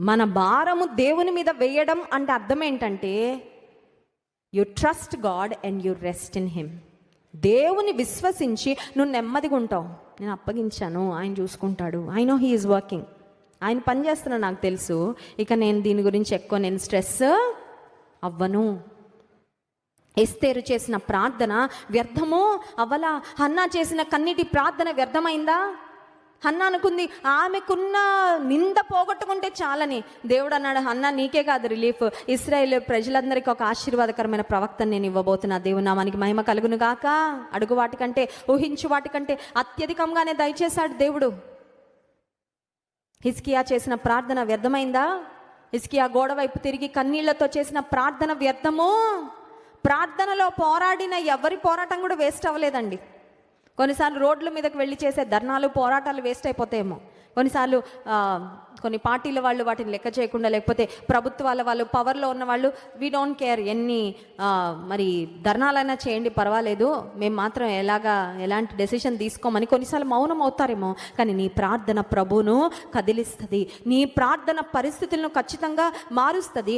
మన భారము దేవుని మీద వేయడం అంటే అర్థం ఏంటంటే, you trust God and you rest in him. దేవుని విశ్వసించి నువ్వు నెమ్మదిగా ఉంటావు. నేను అప్పగించాను, ఆయన చూసుకుంటాడు, I know he is working, ఆయన పని చేస్తున్నా నాకు తెలుసు, ఇక నేను దీని గురించి ఎక్కువ నేను స్ట్రెస్ అవ్వను. ఎస్తేరు చేసిన ప్రార్థన వ్యర్థమో అవ్వలా? హన్నా చేసిన కన్నీటి ప్రార్థన వ్యర్థమైందా? హన్నా అనుకుంది ఆమెకున్న నింద పోగొట్టుకుంటే చాలని. దేవుడు అన్నాడు, హన్నా నీకే కాదు రిలీఫ్, ఇశ్రాయేలు ప్రజలందరికీ ఒక ఆశీర్వాదకరమైన ప్రవక్తను నేను ఇవ్వబోతున్నా. దేవుని నామానికి మహిమ కలుగును గాక. అడుగు వాటికంటే, ఊహించు వాటికంటే అత్యధికంగానే దయచేశాడు దేవుడు. హిజ్కియా చేసిన ప్రార్థన వ్యర్థమైందా? హిజ్కియా గోడ వైపు తిరిగి కన్నీళ్లతో చేసిన ప్రార్థన వ్యర్థము. ప్రార్థనలో పోరాడిన ఎవరి పోరాటం కూడా వేస్ట్ అవ్వలేదండి. కొన్నిసార్లు రోడ్ల మీదకి వెళ్ళి చేసే ధర్నాలు, పోరాటాలు వేస్ట్ అయిపోతాయేమో. కొన్నిసార్లు కొన్ని పార్టీల వాళ్ళు వాటిని లెక్క చేయకుండా, లేకపోతే ప్రభుత్వాల వాళ్ళు, పవర్లో ఉన్న వాళ్ళు, వీ డోంట్ కేర్, ఎన్ని మరి ధర్నాలైనా చేయండి పర్వాలేదు, మేము మాత్రం ఎలాంటి డెసిషన్ తీసుకోమని కొన్నిసార్లు మౌనం అవుతారేమో. కానీ నీ ప్రార్థన ప్రభువును కదిలిస్తుంది, నీ ప్రార్థన పరిస్థితులను ఖచ్చితంగా మారుస్తుంది.